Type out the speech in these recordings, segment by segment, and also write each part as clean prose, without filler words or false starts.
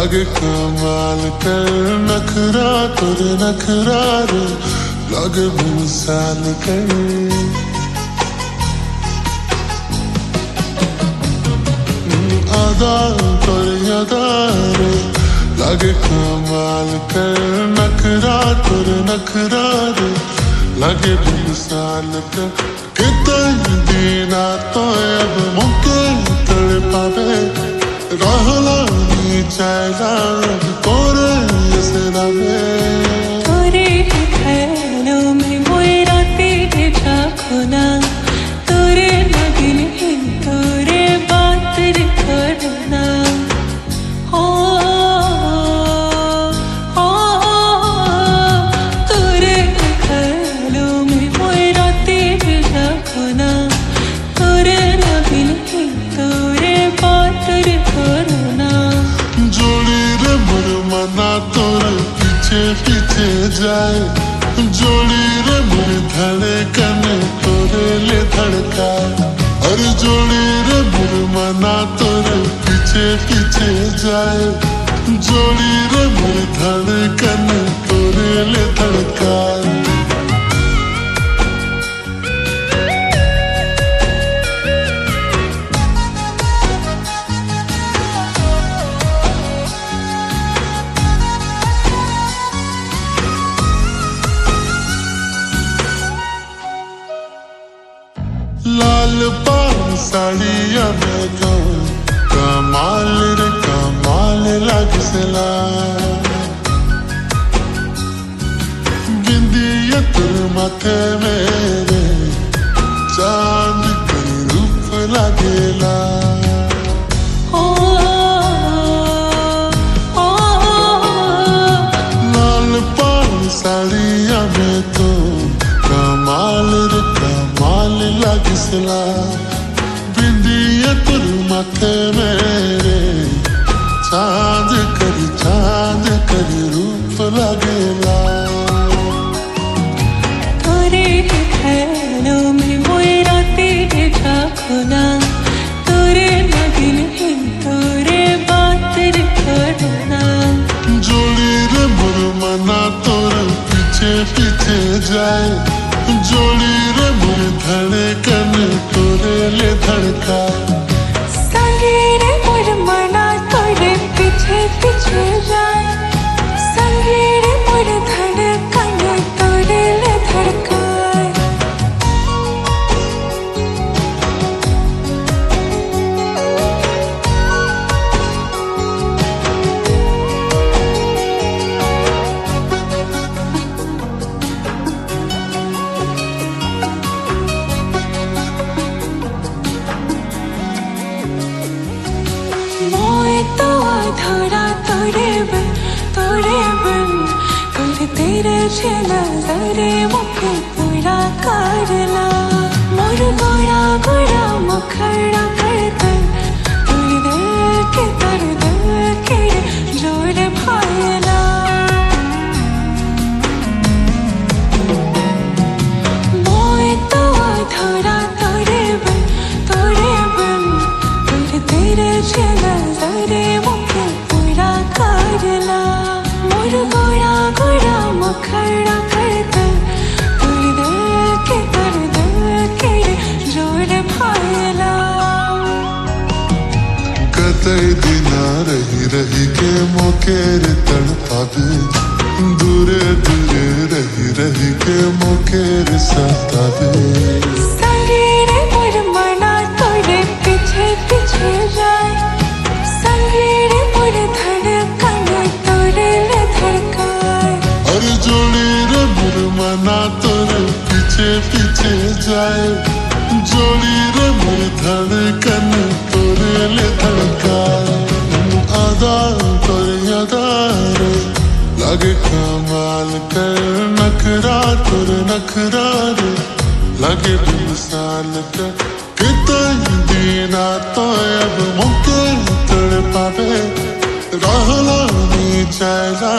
लागे कमाल कर नखरा तोरे नखरा रे लागे मिसाल कर आदा तोरे अदा रे लागे कमाल कर नखरा तोरे नखरा रे लागे मिसाल कर कितने दीना तो अब मुके तड़ पावे रहला नी चाहला तोरे असरा में तोरे ख्यालों में मोए रातें जागना तोरे लगिन हिं तोरे बात करना हो तोरे ख्यालों में मोए रातें जागना तोरे लगिन हिं तोरे बात करना जोड़ी रे मुरमना तोरे पीछे पीछे जाए जोड़ी रे मुर धड़कन तोरे ले धड़काए अरे जोड़ी रे मुरमना तोरे पीछे पीछे जाए जोड़ी रे मुर धड़कन तोरे ले धड़काए लाल पान साड़िया में तो कमाल रे कमाल लगसला बिंदिया तुर माथे मेरे चांद का रूप लगेला लाल पान साड़िया में तो कमाल रे कमाल लगसला बिंदिया तुर माथे मेरे चांद करी रूप लगेला तोरे ख्यालों में मोए रातें जागना तोरे लगिन हिं तोरे बात करना जोड़ी रे मुरमना तोरे पीछे पीछे जाए जोड़ी रे मुर धड़कन तोरे ले धड़काए संगे रे मुरमना तोरे पीछे पीछे जाए संगे रे मुर धड़कन तोरे ले धड़काए मोए तो धरा तोरे बन कर तेरे छेला जरे मुखे पूरा करला मोर गोरा गोरा मुखड़ा कर तोरे दिल के जोर भायला मोए तो धरा तोरे बन कर तेरे छेला जरे मुखे पूरा करला मोर गोरा गोरा मुखड़ा कर तोरे दिल के जोर भायला कतई दिना रही रही के मोके रे तड़पावे दूरे दूरे रही रही के मोके रे सतावे संगे रे मुरमना तोरे पीछे पीछे जाए संगे रे मुर धड़कन तोरे ले धड़काए और जोड़ी रे मुरमना तोरे पीछे पीछे जाए जोड़ी रे मुर धड़कन तोरे ले धड़काए आदा तोरे अदा रे लागे कमाल कर नखरा तोरे नखरा रे लागे मिसाल कर कितने दीना तो अब मुके तड़ पावे रहला नी चाहला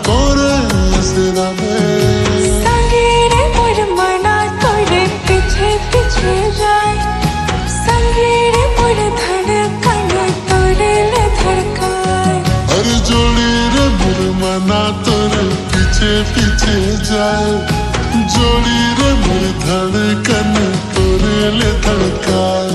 तोरे असरा में संगे रे मुरमना तोरे पीछे पीछे जाए संगे रे मुर धड़कन तोरे ले धड़काए अरे पीछे पीछे जाए जोड़ी रे मोर धड़कन तोरे ले धड़काए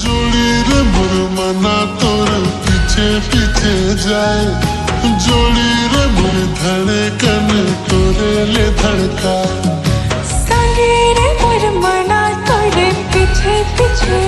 जोड़ी रे मोर मना तोर पीछे पीछे जाए जोड़ी रे मोर धड़कन तोरे ले धड़काए संगे रे मोर मना तोरे पीछे पीछे